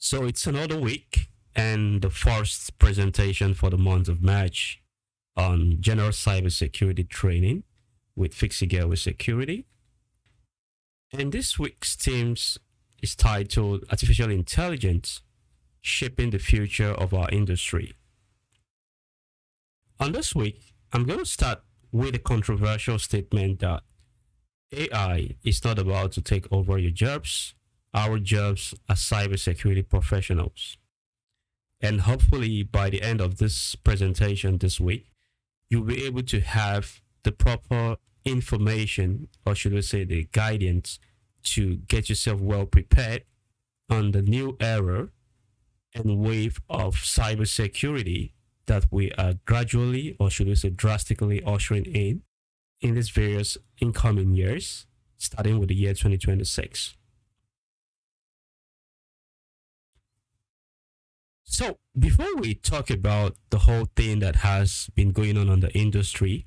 So it's another week and the first presentation for the month of March on general cybersecurity training with FIXITGEARWARE-SECURITY. And this week's themes is titled Artificial Intelligence Shaping the Future of Our Industry. On this week, I'm going to start with a controversial statement that AI is not about to take over your jobs, our jobs as cybersecurity professionals. And hopefully, by the end of this presentation this week, you'll be able to have the proper information, or should we say, the guidance to get yourself well prepared on the new era and wave of cybersecurity that we are gradually, or should we say, drastically ushering in these various incoming years, starting with the year 2026. So before we talk about the whole thing that has been going on the industry,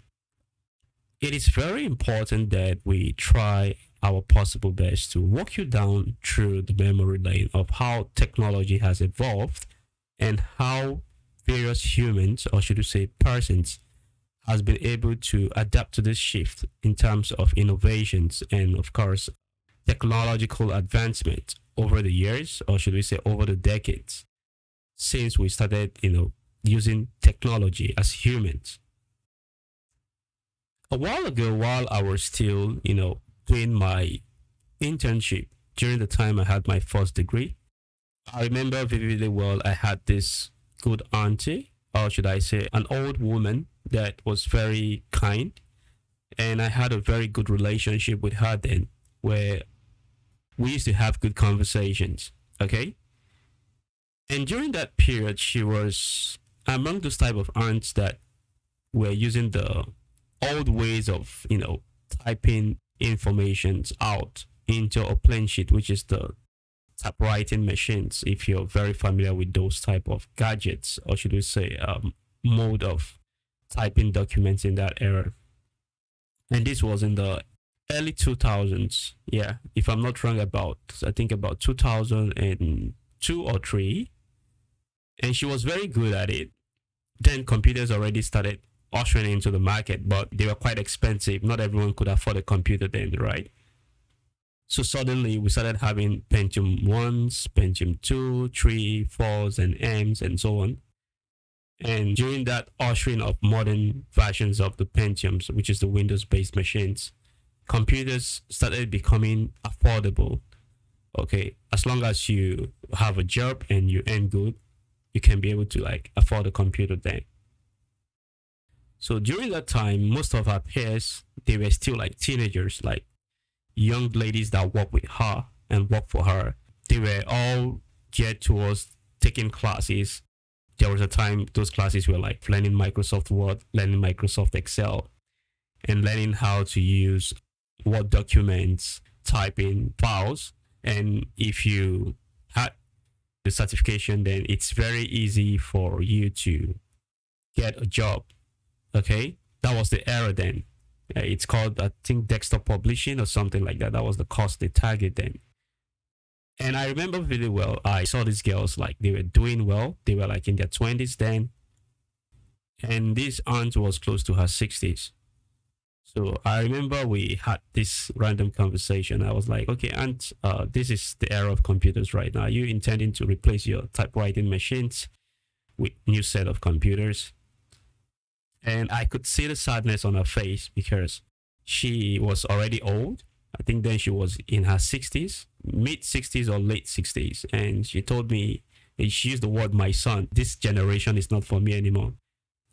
it is very important that we try our possible best to walk you down through the memory lane of how technology has evolved and how various humans, or should we say persons, has been able to adapt to this shift in terms of innovations and of course technological advancement over the years, or should we say over the decades, since we started, using technology as humans. A while ago, while I was still, doing my internship during the time I had my first degree, I remember vividly well I had this good auntie, or should I say an old woman that was very kind, and I had a very good relationship with her then, where we used to have good conversations. Okay. And during that period, she was among those type of aunts that were using the old ways of, typing informations out into a plain sheet, which is the typewriting machines. If you're very familiar with those type of gadgets, or should we say, mode of typing documents in that era. And this was in the early 2000s. Yeah, if I'm not wrong, I think about 2002 or 3, and she was very good at it. Then computers already started ushering into the market, but they were quite expensive. Not everyone could afford a computer then, right? So suddenly we started having Pentium 1s, Pentium 2, 3, 4s, and M's, and so on. And during that ushering of modern versions of the Pentiums, which is the Windows-based machines, computers started becoming affordable. Okay, as long as you have a job and you earn good, you can be able to afford a computer then. So during that time, most of our peers, they were still teenagers, young ladies that work with her and work for her. They were all geared towards taking classes. There was a time those classes were learning Microsoft Word, learning Microsoft Excel, and learning how to use Word documents, typing files. And if you had the certification, then it's very easy for you to get a job. Okay, that was the era then. It's called, I think, desktop publishing or something like that. That was the course they target then. And I remember really well, I saw these girls, they were doing well. They were in their 20s then. And this aunt was close to her 60s. So I remember we had this random conversation. I was like, okay, aunt, this is the era of computers right now. Are you intending to replace your typewriting machines with new set of computers? And I could see the sadness on her face because she was already old. I think then she was in her 60s, mid 60s or late 60s. And she told me, and she used the word, my son, this generation is not for me anymore.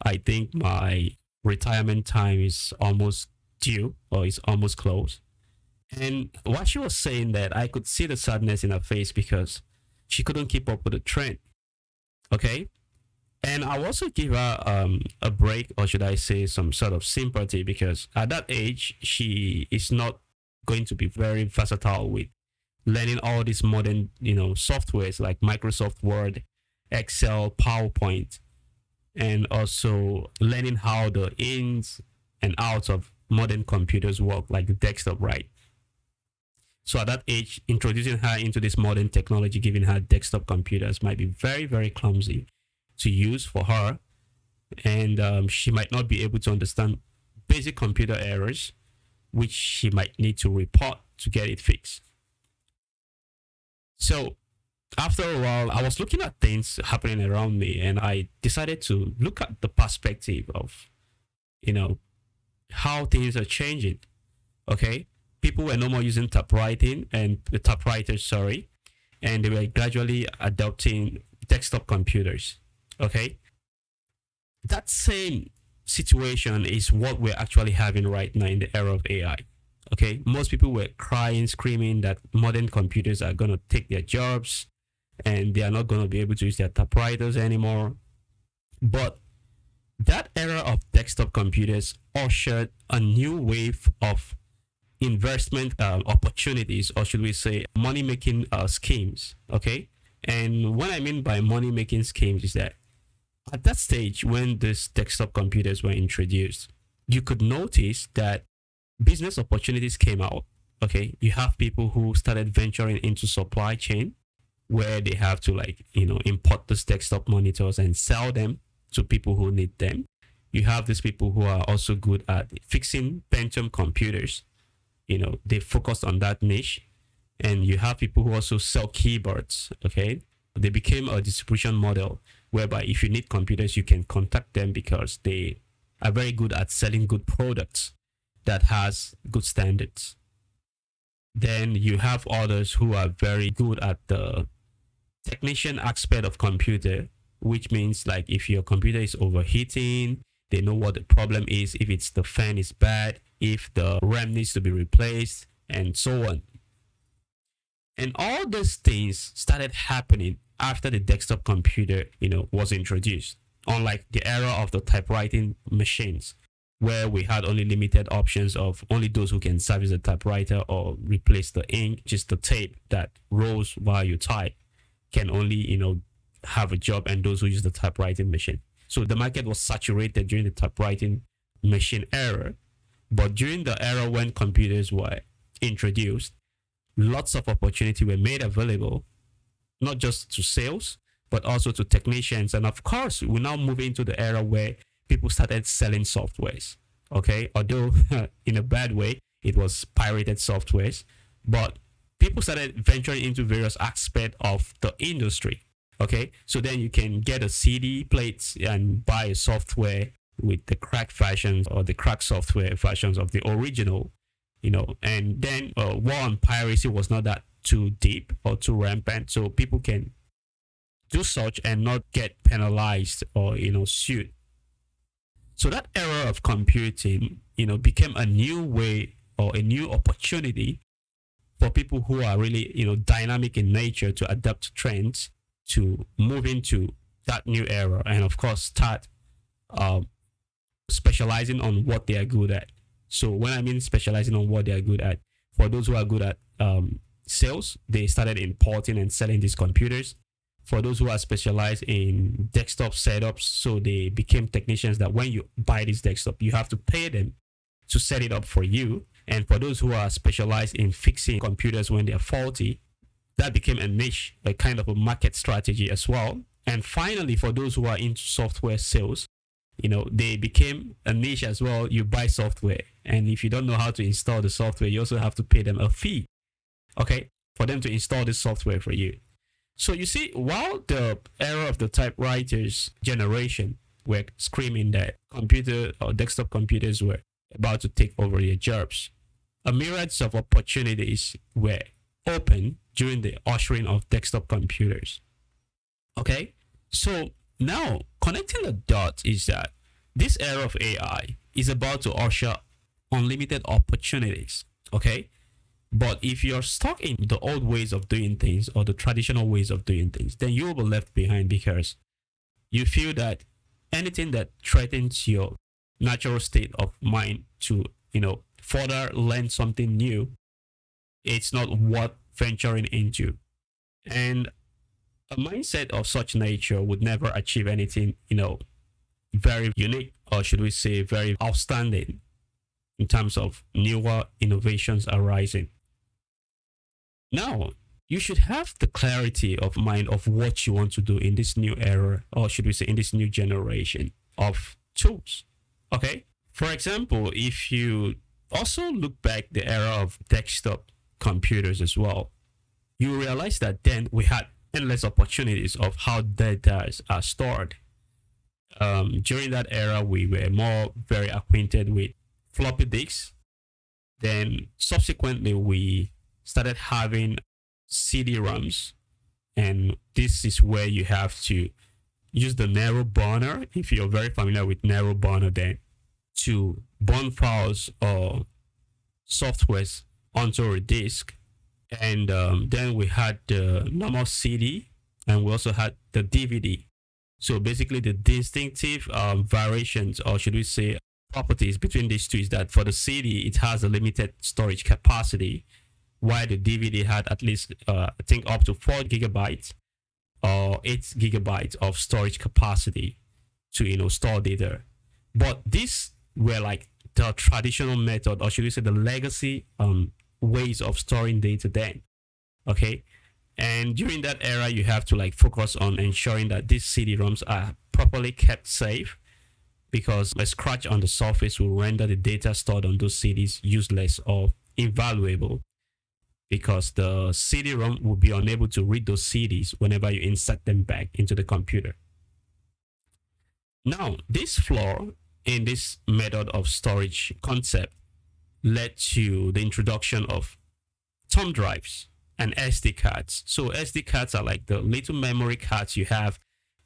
I think my retirement time is almost due, or is almost close. And while she was saying that, I could see the sadness in her face because she couldn't keep up with the trend. Okay. And I also give her a break, or should I say some sort of sympathy, because at that age, she is not going to be very versatile with learning all these modern, softwares like Microsoft Word, Excel, PowerPoint, and also learning how the ins and outs of modern computers work, like the desktop, right? So at that age, introducing her into this modern technology, giving her desktop computers might be very, very clumsy to use for her. And she might not be able to understand basic computer errors, which she might need to report to get it fixed. So after a while, I was looking at things happening around me, and I decided to look at the perspective of, you know, how things are changing. Okay, people were no more using typewriting and the typewriters, sorry, and they were gradually adopting desktop computers. Okay, that same situation is what we're actually having right now in the era of AI. Okay, most people were crying, screaming that modern computers are going to take their jobs and they are not going to be able to use their typewriters anymore. But that era of desktop computers ushered a new wave of investment opportunities, or should we say money making schemes. Okay, and what I mean by money making schemes is that at that stage when these desktop computers were introduced, you could notice that business opportunities came out. Okay, you have people who started venturing into supply chain, where they have to, like, import these desktop monitors and sell them to people who need them. You have these people who are also good at fixing Pentium computers. They focused on that niche. And you have people who also sell keyboards. Okay, they became a distribution model whereby if you need computers, you can contact them because they are very good at selling good products that has good standards. Then you have others who are very good at the technician aspect of computer, which means, like, if your computer is overheating, they know what the problem is. If it's the fan is bad, if the RAM needs to be replaced, and so on. And all those things started happening after the desktop computer, was introduced. Unlike the era of the typewriting machines, where we had only limited options of only those who can service a typewriter or replace the ink, just the tape that rolls while you type, can only, have a job, and those who use the typewriting machine. So the market was saturated during the typewriting machine era. But during the era when computers were introduced, lots of opportunity were made available, not just to sales, but also to technicians. And of course, we now move into the era where people started selling softwares. Okay, although in a bad way, it was pirated softwares, but people started venturing into various aspects of the industry. Okay, so then you can get a CD plate and buy a software with the cracked versions or the cracked software versions of the original, and then war on piracy was not that too deep or too rampant, so people can do such and not get penalized or sued. So that era of computing, became a new way or a new opportunity for people who are really, dynamic in nature to adapt to trends, to move into that new era, and of course start specializing on what they are good at. So when I mean specializing on what they are good at, for those who are good at sales, they started importing and selling these computers. For those who are specialized in desktop setups, so they became technicians that when you buy this desktop, you have to pay them to set it up for you. And for those who are specialized in fixing computers when they're faulty, that became a niche, a kind of a market strategy as well. And finally, for those who are into software sales, they became a niche as well. You buy software, and if you don't know how to install the software, you also have to pay them a fee, okay, for them to install this software for you. So you see, while the era of the typewriters generation were screaming that computer or desktop computers were about to take over their jobs, a myriad of opportunities were open during the ushering of desktop computers. Okay, so now connecting the dots is that this era of AI is about to usher unlimited opportunities. Okay, but if you're stuck in the old ways of doing things or the traditional ways of doing things, then you will be left behind because you feel that anything that threatens your natural state of mind to, further learn something new, it's not worth venturing into. And a mindset of such nature would never achieve anything, very unique, or should we say very outstanding in terms of newer innovations arising. Now, you should have the clarity of mind of what you want to do in this new era, or should we say in this new generation of tools. Okay? For example, if you also look back the era of desktop computers as well, you realize that then we had endless opportunities of how data are stored. During that era, we were more very acquainted with floppy disks. Then subsequently, we started having CD-ROMs, and this is where you have to use the narrow burner, if you're very familiar with narrow burner, then to burn files or softwares onto a disk. And then we had the normal CD, and we also had the DVD. So basically, the distinctive variations, or should we say properties between these two, is that for the CD, it has a limited storage capacity, while the DVD had at least, I think, up to 4 gigabytes or 8 gigabytes of storage capacity to store data. But these were like the traditional method, or should we say the legacy ways of storing data then. Okay. And during that era, you have to like focus on ensuring that these CD-ROMs are properly kept safe, because a scratch on the surface will render the data stored on those CDs useless or invaluable, because the CD-ROM will be unable to read those CDs whenever you insert them back into the computer. Now, this flaw in this method of storage concept led to the introduction of thumb drives and SD cards. So SD cards are like the little memory cards you have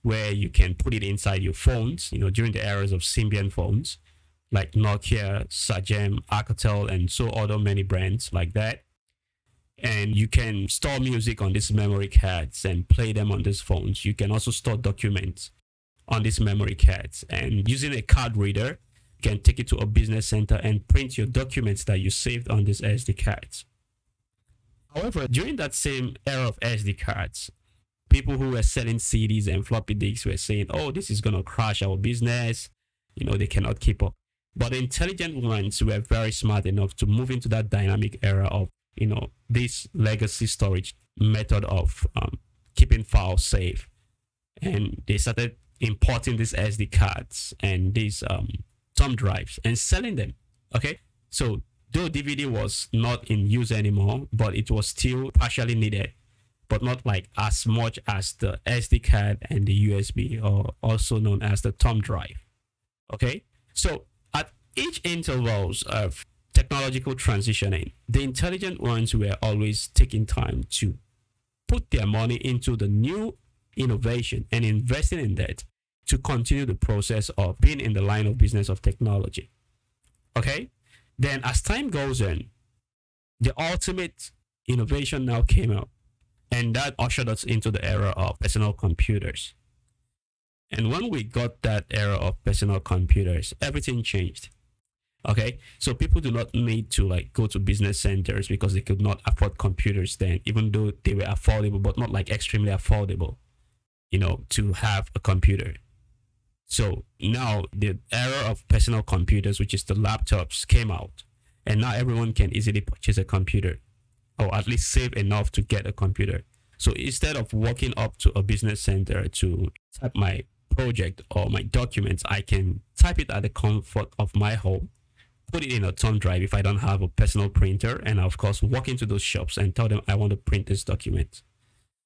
where you can put it inside your phones, during the eras of Symbian phones, like Nokia, Sagem, Alcatel, and so other many brands like that. And you can store music on these memory cards and play them on these phones. You can also store documents on these memory cards. And using a card reader, you can take it to a business center and print your documents that you saved on these SD cards. However, during that same era of SD cards, people who were selling CDs and floppy disks were saying, oh, this is going to crash our business. They cannot keep up. But the intelligent ones were very smart enough to move into that dynamic era of, this legacy storage method of keeping files safe. And they started importing these SD cards and these thumb drives and selling them. Okay. So though DVD was not in use anymore, but it was still partially needed, but not like as much as the SD card and the USB, or also known as the thumb drive. Okay. So at each intervals of technological transitioning, the intelligent ones were always taking time to put their money into the new innovation and investing in that to continue the process of being in the line of business of technology. Okay? Then as time goes on, the ultimate innovation now came out, and that ushered us into the era of personal computers. And when we got that era of personal computers, everything changed. Okay, so people do not need to like go to business centers because they could not afford computers then, even though they were affordable, but not like extremely affordable, to have a computer. So now the era of personal computers, which is the laptops, came out, and now everyone can easily purchase a computer, or at least save enough to get a computer. So instead of walking up to a business center to type my project or my documents, I can type it at the comfort of my home, put it in a thumb drive if I don't have a personal printer, and of course walk into those shops and tell them I want to print this document.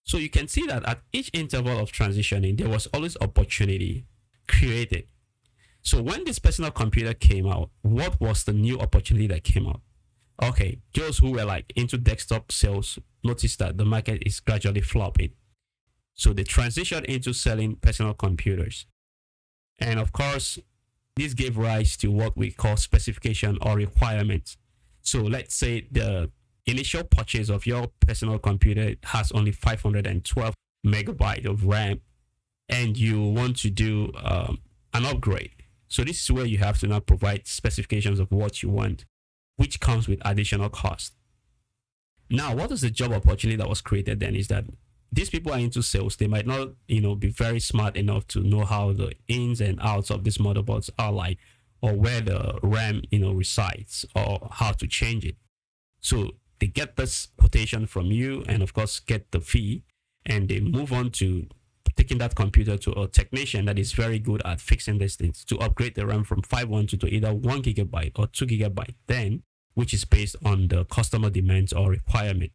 So you can see that at each interval of transitioning, there was always opportunity created. So when this personal computer came out, what was the new opportunity that came out? Okay, those who were like into desktop sales noticed that the market is gradually flopping. So they transitioned into selling personal computers. And of course, this gave rise to what we call specification or requirements. So let's say the initial purchase of your personal computer has only 512 megabytes of RAM, and you want to do an upgrade. So this is where you have to now provide specifications of what you want, which comes with additional cost. Now, what is the job opportunity that was created then is that these people are into sales. They might not, be very smart enough to know how the ins and outs of these motherboards are like, or where the RAM, resides, or how to change it. So they get this quotation from you and of course get the fee, and they move on to taking that computer to a technician that is very good at fixing these things to upgrade the RAM from 512 to either 1 gigabyte or 2 gigabyte then, which is based on the customer demands or requirement.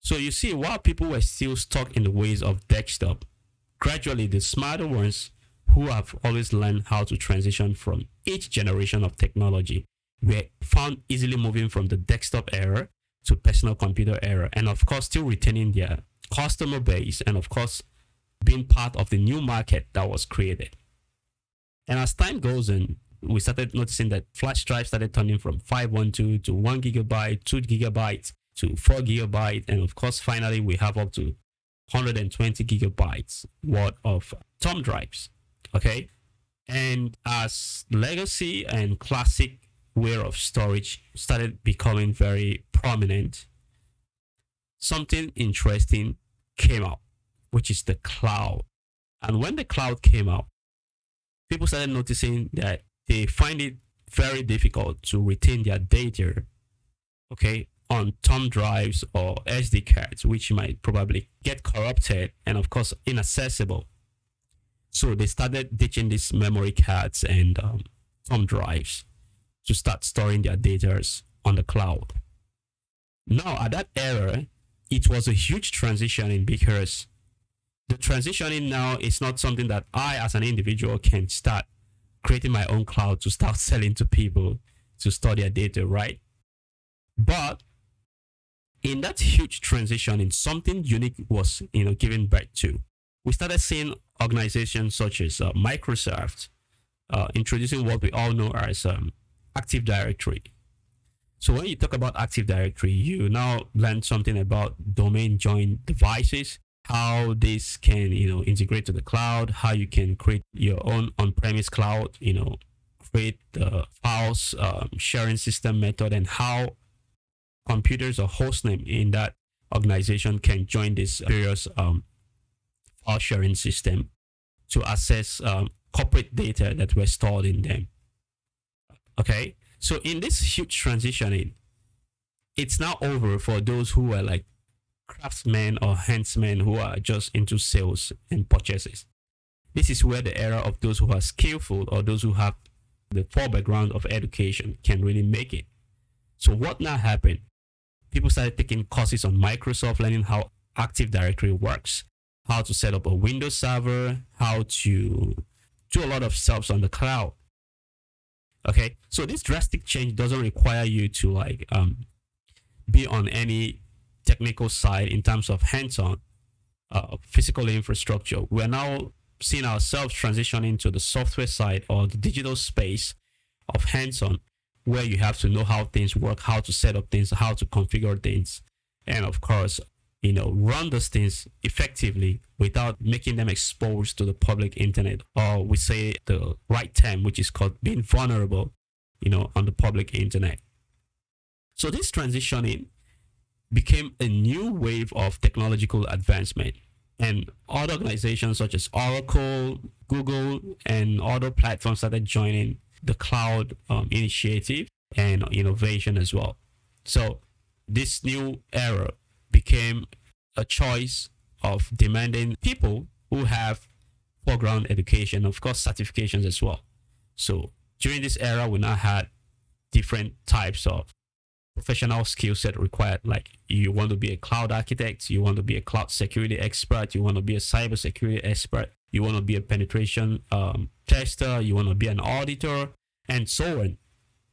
So you see, while people were still stuck in the ways of desktop, gradually the smarter ones who have always learned how to transition from each generation of technology were found easily moving from the desktop era to personal computer era, and of course still retaining their customer base and of course being part of the new market that was created. And as time goes on, we started noticing that flash drives started turning from 512 to 1 gigabyte, 2 gigabytes to 4 gigabyte, and of course finally we have up to 120 gigabytes worth of thumb drives. Okay, and as legacy and classic way of storage started becoming very prominent, something interesting came out, which is the cloud. And when the cloud came out, people started noticing that they find it very difficult to retain their data, okay, on thumb drives or SD cards, which might probably get corrupted and of course inaccessible. So they started ditching these memory cards and thumb drives to start storing their data on the cloud. Now, at that era, it was a huge transitioning because the transitioning now is not something that I, as an individual, can start creating my own cloud to start selling to people to store their data, right? But in that huge transitioning, something unique was, given birth to. We started seeing organizations such as Microsoft introducing what we all know as Active Directory. So when you talk about Active Directory, you now learn something about domain joined devices, how this can, integrate to the cloud, how you can create your own on-premise cloud, create the files sharing system method, and how computers or hostname in that organization can join this various file sharing system to access corporate data that were stored in them. Okay, so in this huge transitioning, it's now over for those who were like craftsmen or handsmen who are just into sales and purchases. This is where the era of those who are skillful or those who have the full background of education can really make it. So what now happened? People started taking courses on Microsoft, learning how Active Directory works, how to set up a Windows server, how to do a lot of stuff on the cloud. Okay, so this drastic change doesn't require you to be on any technical side in terms of hands-on physical infrastructure. We're now seeing ourselves transitioning to the software side or the digital space of hands-on, where you have to know how things work, how to set up things, how to configure things, and of course, run those things effectively without making them exposed to the public internet, or we say the right term, which is called being vulnerable, on the public internet. So this transitioning became a new wave of technological advancement, and other organizations such as Oracle, Google, and other platforms started joining the cloud initiative and innovation as well. So this new era became a choice of demanding people who have foreground education, of course certifications as well. So during this era, we now had different types of professional skill set required. Like you want to be a cloud architect, you want to be a cloud security expert, you want to be a cybersecurity expert, you want to be a penetration tester, you want to be an auditor, and so on.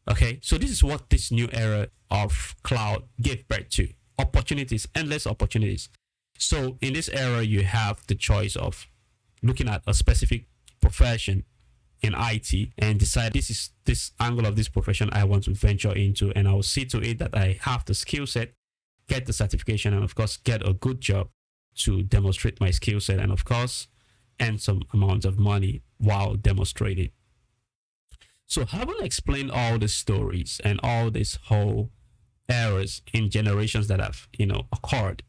Okay, so this is what this new era of cloud gave birth to. Opportunities, endless opportunities. So in this era, you have the choice of looking at a specific profession in IT and decide this is this angle of this profession I want to venture into, and I will see to it that I have the skill set, get the certification, and of course get a good job to demonstrate my skill set, and of course earn some amount of money while demonstrating. So having explained all the stories and all these whole eras in generations that have occurred,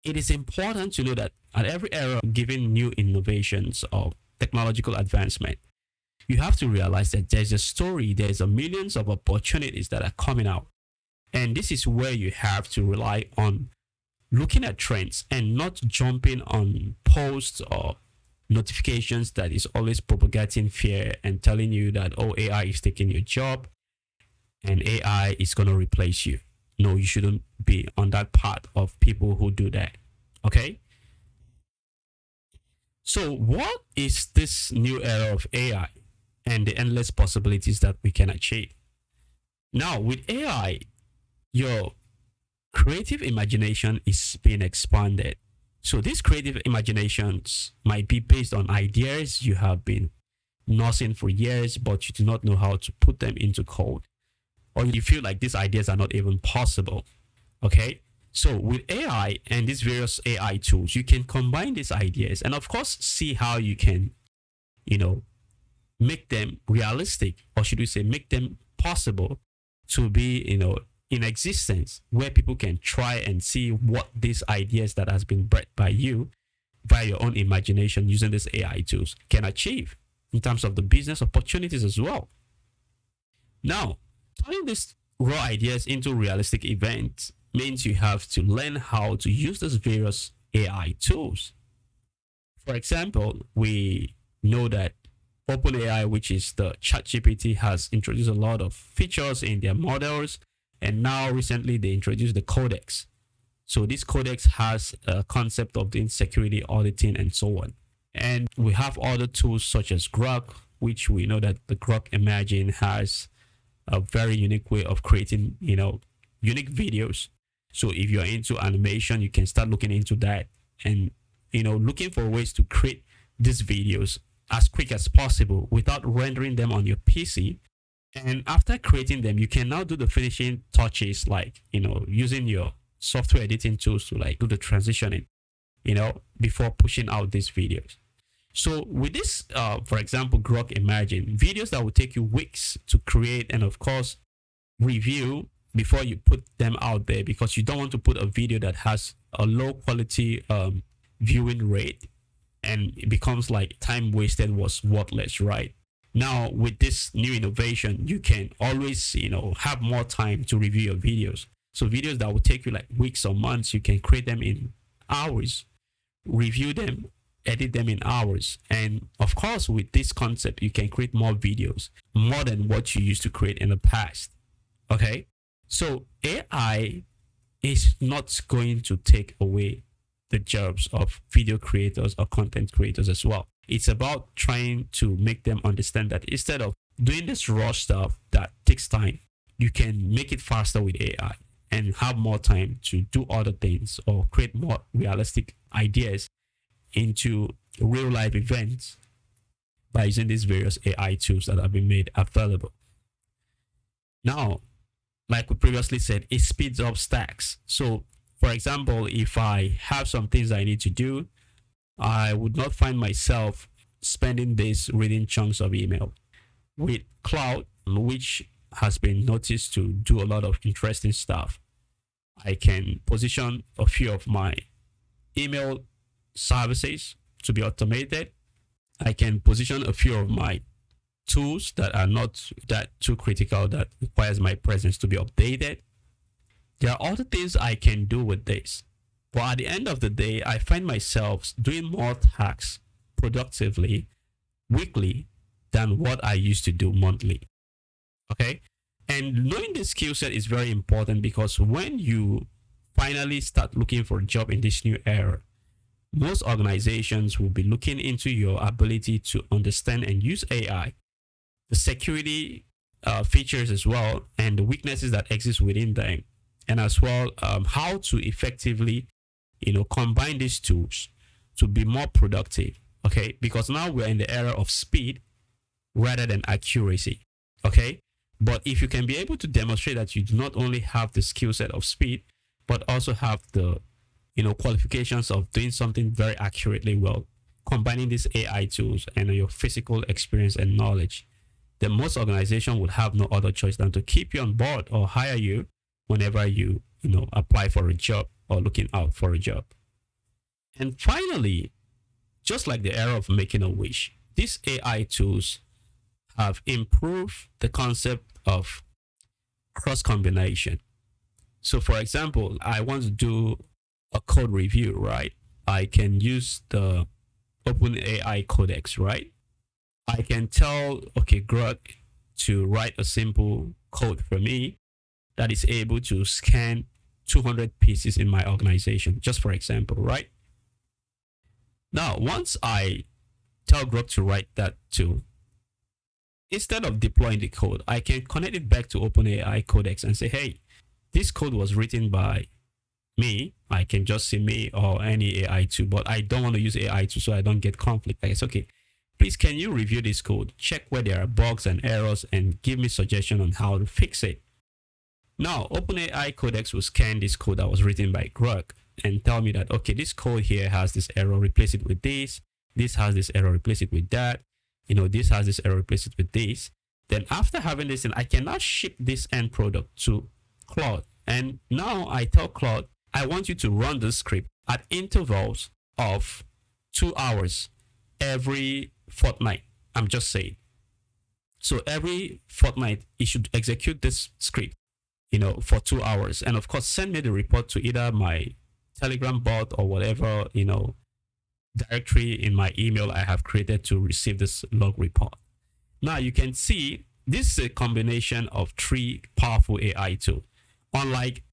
it is important to know that at every era, given new innovations of technological advancement, you have to realize that there's a story, there's a millions of opportunities that are coming out. And this is where you have to rely on looking at trends and not jumping on posts or notifications that is always propagating fear and telling you that, oh, AI is taking your job and AI is going to replace you. No, you shouldn't be on that part of people who do that. Okay. So, what is this new era of AI and the endless possibilities that we can achieve? Now, with AI, your creative imagination is being expanded. So, these creative imaginations might be based on ideas you have been nursing for years, but you do not know how to put them into code, or you feel like these ideas are not even possible. Okay. So with AI and these various AI tools, you can combine these ideas and of course see how you can, you know, make them realistic, or should we say make them possible to be, in existence, where people can try and see what these ideas that has been bred by you by your own imagination using these AI tools can achieve in terms of the business opportunities as well. Now, turning these raw ideas into realistic events means you have to learn how to use these various AI tools. For example, we know that OpenAI, which is the ChatGPT, has introduced a lot of features in their models, and now recently they introduced the codex. So this codex has a concept of doing security auditing and so on. And we have other tools such as Grok, which we know that the Grok Imagine has a very unique way of creating, unique videos. So if you're into animation, you can start looking into that and, looking for ways to create these videos as quick as possible without rendering them on your PC. And after creating them, you can now do the finishing touches, like, using your software editing tools to like do the transitioning, before pushing out these videos. So with this, for example, Grok Imagine, videos that will take you weeks to create and of course review before you put them out there, because you don't want to put a video that has a low quality viewing rate and it becomes like time wasted was worthless, right? Now with this new innovation, you can always, have more time to review your videos. So videos that will take you like weeks or months, you can create them in hours, review them, edit them in hours. And of course, with this concept, you can create more videos, more than what you used to create in the past. Okay. So AI is not going to take away the jobs of video creators or content creators as well. It's about trying to make them understand that instead of doing this raw stuff that takes time, you can make it faster with AI and have more time to do other things or create more realistic ideas into real life events by using these various AI tools that have been made available. Now, like we previously said, it speeds up stacks. So, for example, if I have some things I need to do, I would not find myself spending days reading chunks of email. With cloud, which has been noticed to do a lot of interesting stuff, I can position a few of my email services to be automated. I can position a few of my tools that are not that too critical that requires my presence to be updated. There are other things I can do with this. But at the end of the day, I find myself doing more tasks productively weekly than what I used to do monthly. Okay. And knowing the skill set is very important, because when you finally start looking for a job in this new era, most organizations will be looking into your ability to understand and use AI, the security features as well, and the weaknesses that exist within them, and as well how to effectively, combine these tools to be more productive. Okay, because now we're in the era of speed rather than accuracy. Okay, but if you can be able to demonstrate that you do not only have the skill set of speed, but also have the qualifications of doing something very accurately well, combining these AI tools and your physical experience and knowledge, then most organizations would have no other choice than to keep you on board or hire you whenever you apply for a job or looking out for a job. And finally, just like the era of making a wish, these AI tools have improved the concept of cross combination. So for example, I want to do a code review, right? I can use the OpenAI codex, right? I can tell, okay, Grok to write a simple code for me that is able to scan 200 pieces in my organization, just for example, right? Now, once I tell Grok to write that too, instead of deploying the code, I can connect it back to OpenAI Codex and say, hey, this code was written by me. I can just say me or any AI tool, but I don't want to use AI tool so I don't get conflict. I say, okay, please, can you review this code, check where there are bugs and errors, and give me suggestion on how to fix it. Now, OpenAI Codex will scan this code that was written by Grok and tell me that, okay, this code here has this error, replace it with this. This has this error, replace it with that. This has this error, replace it with this. Then after having this, I can now ship this end product to Claude. And now I tell Claude, I want you to run this script at intervals of 2 hours every fortnight. I'm just saying. So every fortnight, it should execute this script, for 2 hours. And of course, send me the report to either my Telegram bot or whatever, directory in my email I have created to receive this log report. Now you can see this is a combination of 3 powerful AI tools. Unlike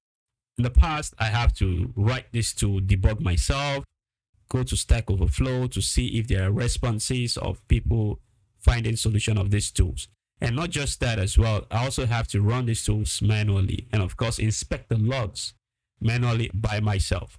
in the past, I have to write this to debug myself, go to Stack Overflow to see if there are responses of people finding solution of these tools. And not just that as well, I also have to run these tools manually and of course inspect the logs manually by myself.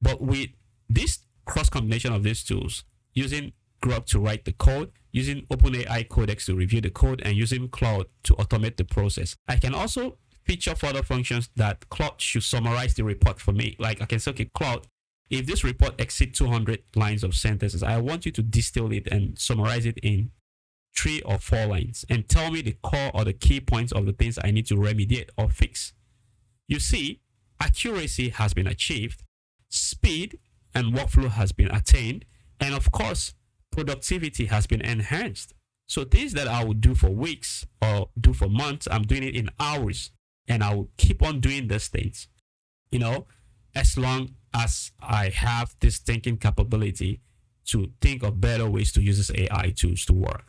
But with this cross combination of these tools, using Grok to write the code, using OpenAI Codex to review the code, and using Claude to automate the process, I can also feature further functions that Claude should summarize the report for me. Like I can say, okay, Claude, if this report exceeds 200 lines of sentences, I want you to distill it and summarize it in 3 or 4 lines and tell me the core or the key points of the things I need to remediate or fix. You see, accuracy has been achieved, speed and workflow has been attained, and of course, productivity has been enhanced. So things that I would do for weeks or do for months, I'm doing it in hours, and I will keep on doing these things, as long as I have this thinking capability to think of better ways to use these AI tools to work.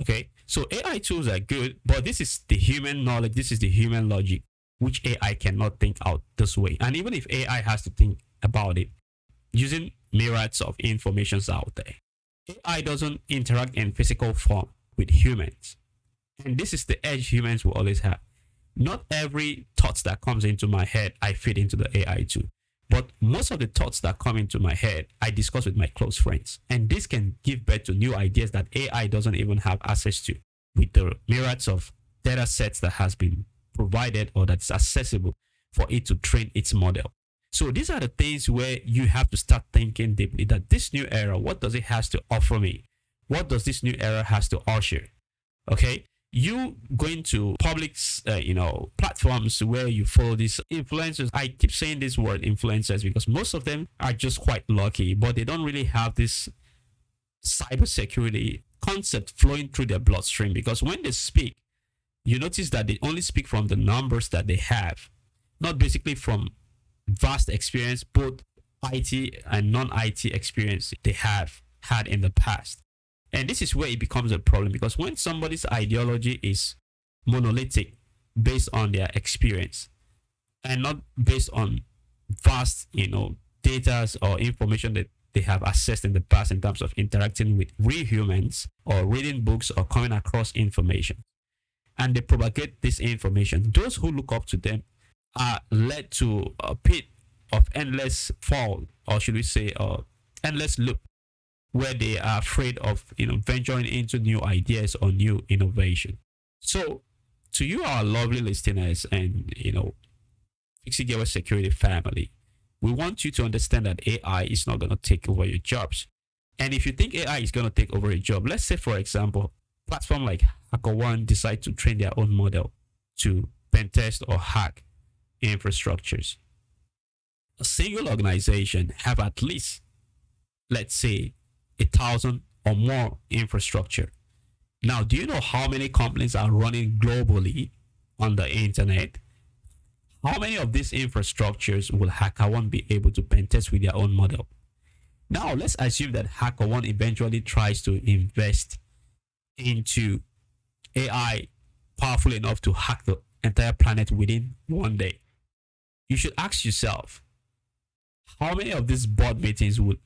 Okay, so AI tools are good, but this is the human knowledge, this is the human logic, which AI cannot think out this way. And even if AI has to think about it, using myriads of informations out there, AI doesn't interact in physical form with humans. And this is the edge humans will always have. Not every thoughts that comes into my head, I fit into the AI tool. But most of the thoughts that come into my head, I discuss with my close friends. And this can give birth to new ideas that AI doesn't even have access to with the myriads of data sets that has been provided or that's accessible for it to train its model. So these are the things where you have to start thinking deeply that this new era, what does it has to offer me? What does this new era has to usher? Okay. You going to public, platforms where you follow these influencers. I keep saying this word influencers because most of them are just quite lucky, but they don't really have this cybersecurity concept flowing through their bloodstream. Because when they speak, you notice that they only speak from the numbers that they have, not basically from vast experience, both IT and non-IT experience they have had in the past. And this is where it becomes a problem, because when somebody's ideology is monolithic based on their experience and not based on vast, data or information that they have accessed in the past in terms of interacting with real humans or reading books or coming across information, and they propagate this information, those who look up to them are led to a pit of endless fall, or should we say, endless loop, where they are afraid of venturing into new ideas or new innovation. So to you, our lovely listeners and FIXITGEARWARE-SECURITY family, we want you to understand that AI is not going to take over your jobs. And if you think AI is going to take over your job, let's say for example, platform like HackerOne decide to train their own model to pen test or hack infrastructures. A single organization have at least, let's say, 1,000 or more infrastructure. Now, do you know how many companies are running globally on the internet? How many of these infrastructures will HackerOne be able to pen test with their own model? Now, let's assume that HackerOne eventually tries to invest into AI powerful enough to hack the entire planet within one day. You should ask yourself, how many of these board meetings would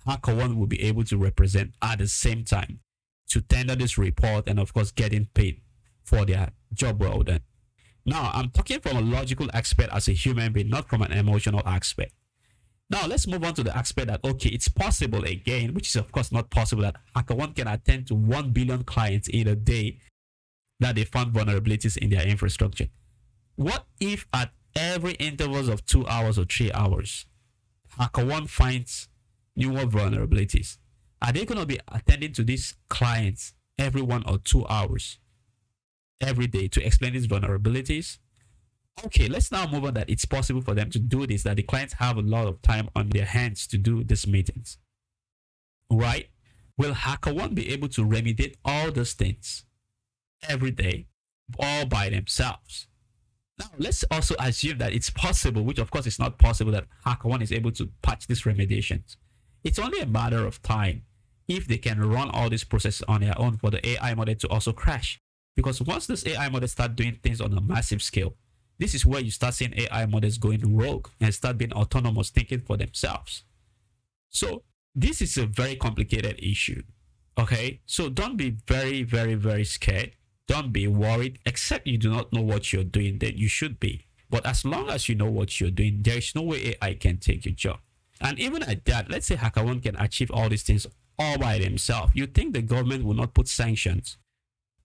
HackerOne will be able to represent at the same time to tender this report and, of course, getting paid for their job well done? Now, I'm talking from a logical aspect as a human being, not from an emotional aspect. Now, let's move on to the aspect that, okay, it's possible again, which is, of course, not possible, that HackerOne can attend to 1 billion clients in a day that they found vulnerabilities in their infrastructure. What if at every intervals of 2 hours or 3 hours, HackerOne finds newer vulnerabilities? Are they going to be attending to these clients every 1 or 2 hours every day to explain these vulnerabilities? Okay, let's now move on that it's possible for them to do this, that the clients have a lot of time on their hands to do these meetings. Right? Will HackerOne be able to remediate all those things every day all by themselves? Now, let's also assume that it's possible, which of course is not possible, that HackerOne is able to patch these remediations. It's only a matter of time if they can run all this process on their own for the AI model to also crash. Because once this AI model start doing things on a massive scale, this is where you start seeing AI models going rogue and start being autonomous, thinking for themselves. So this is a very complicated issue. Okay, so don't be very, very, very scared. Don't be worried, except you do not know what you're doing, then you should be. But as long as you know what you're doing, there is no way AI can take your job. And even at that, let's say HackerOne can achieve all these things all by themselves. You think the government will not put sanctions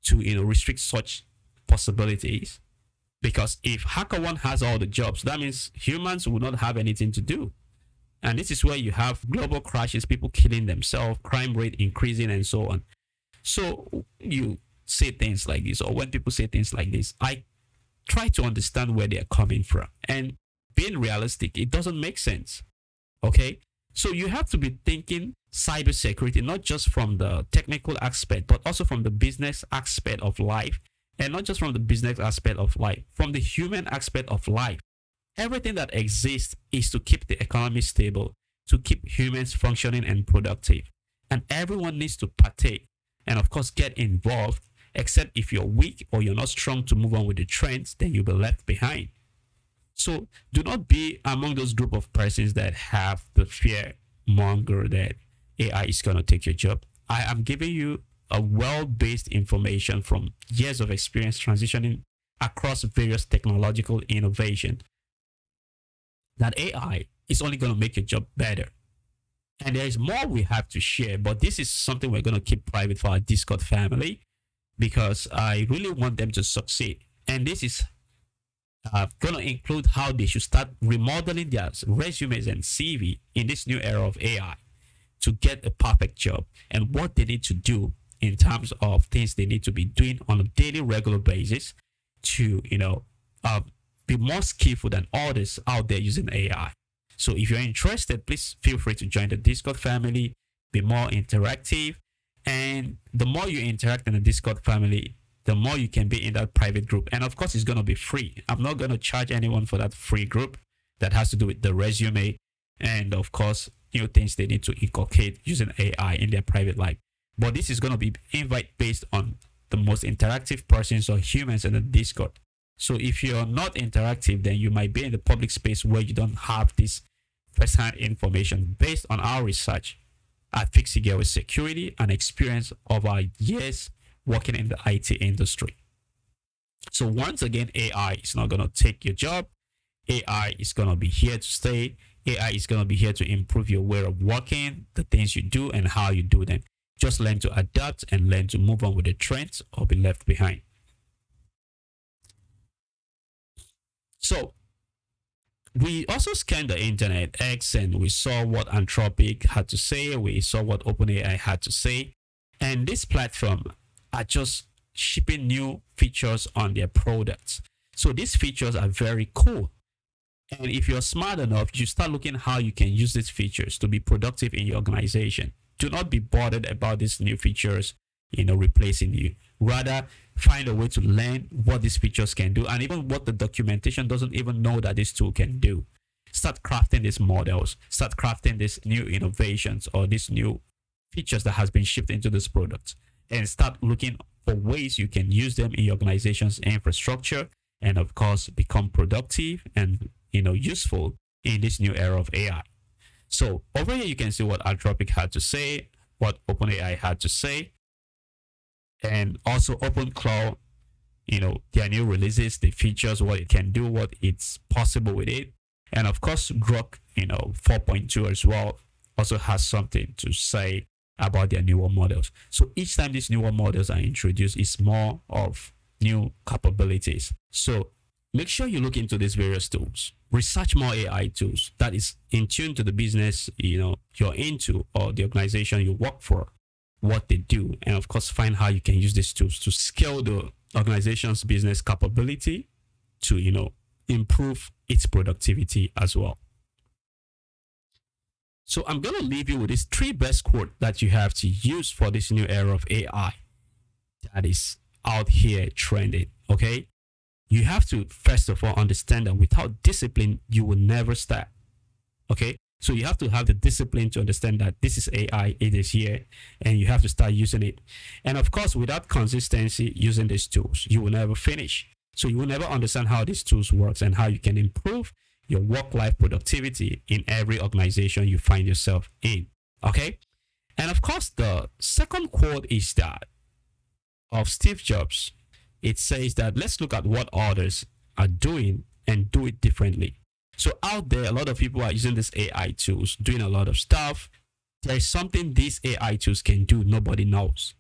to restrict such possibilities? Because if HackerOne has all the jobs, that means humans will not have anything to do. And this is where you have global crashes, people killing themselves, crime rate increasing, and so on. So you say things like this, or when people say things like this, I try to understand where they're coming from. And being realistic, it doesn't make sense. Okay? So you have to be thinking cybersecurity, not just from the technical aspect, but also from the business aspect of life. And not just from the business aspect of life, from the human aspect of life. Everything that exists is to keep the economy stable, to keep humans functioning and productive. And everyone needs to partake and, of course, get involved, except if you're weak or you're not strong to move on with the trends, then you'll be left behind. So do not be among those group of persons that have the fear monger that AI is going to take your job. I am giving you a well-based information from years of experience transitioning across various technological innovation, that AI is only going to make your job better. And there is more we have to share, but this is something we're going to keep private for our Discord family, because I really want them to succeed. And this is going to include how they should start remodeling their resumes and CV in this new era of AI to get a perfect job, and what they need to do in terms of things they need to be doing on a daily, regular basis to, be more skillful than others out there using AI. So if you're interested, please feel free to join the Discord family, be more interactive. And the more you interact in the Discord family, the more you can be in that private group. And of course, it's going to be free. I'm not going to charge anyone for that free group that has to do with the resume and, of course, new things they need to inculcate using AI in their private life. But this is going to be invite based on the most interactive persons or humans in the Discord. So if you're not interactive, then you might be in the public space where you don't have this first-hand information based on our research at FIXITGEARWARE-SECURITY and experience of our years working in the IT industry. So once again, AI is not going to take your job. AI is going to be here to stay. AI is going to be here to improve your way of working, the things you do and how you do them. Just learn to adapt and learn to move on with the trends or be left behind. So we also scanned the internet X and we saw what Anthropic had to say. We saw what OpenAI had to say. And this platform are just shipping new features on their products. So these features are very cool. And if you're smart enough, you start looking how you can use these features to be productive in your organization. Do not be bothered about these new features replacing you. Rather, find a way to learn what these features can do, and even what the documentation doesn't even know that this tool can do. Start crafting these models, start crafting these new innovations or these new features that has been shipped into this product, and start looking for ways you can use them in your organization's infrastructure, and of course become productive and useful in this new era of AI. So over here you can see what Anthropic had to say, what OpenAI had to say, and also OpenClaw, their new releases, the features, what it can do, what it's possible with it. And of course, Grok, 4.2 as well, also has something to say about their newer models. So each time these newer models are introduced, it's more of new capabilities. So make sure you look into these various tools. Research more AI tools that is in tune to the business, you're into, or the organization you work for, what they do. And of course, find how you can use these tools to scale the organization's business capability to, improve its productivity as well. So I'm going to leave you with these 3 best quotes that you have to use for this new era of AI that is out here trending. Okay. You have to, first of all, understand that without discipline, you will never start. Okay. So you have to have the discipline to understand that this is AI, it is here, and you have to start using it. And of course, without consistency using these tools, you will never finish. So you will never understand how these tools work and how you can improve your work-life productivity in every organization you find yourself in. Okay. And of course, the second quote is that of Steve Jobs. It says that let's look at what others are doing and do it differently. So out there, a lot of people are using these AI tools, doing a lot of stuff. There is something these AI tools can do nobody knows.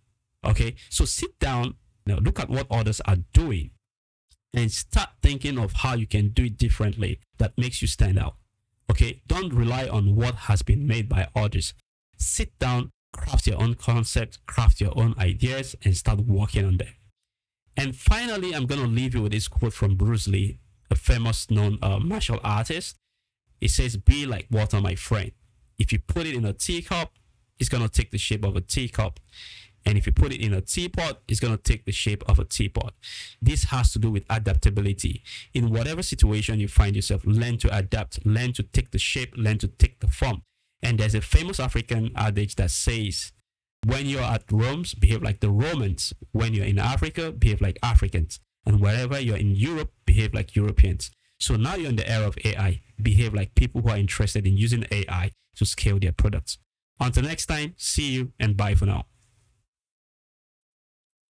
Okay. So sit down, look at what others are doing, and start thinking of how you can do it differently that makes you stand out. Okay. Don't rely on what has been made by others. Sit down, craft your own concept, craft your own ideas, and start working on them. And finally, I'm going to leave you with this quote from Bruce Lee, a famous known martial artist. It says, "Be like water, my friend. If you put it in a teacup, it's going to take the shape of a teacup. And if you put it in a teapot, it's going to take the shape of a teapot." This has to do with adaptability. In whatever situation you find yourself, learn to adapt, learn to take the shape, learn to take the form. And there's a famous African adage that says, when you're at Rome, behave like the Romans. When you're in Africa, behave like Africans. And wherever you're in Europe, behave like Europeans. So now you're in the era of AI. Behave like people who are interested in using AI to scale their products. Until next time, see you and bye for now.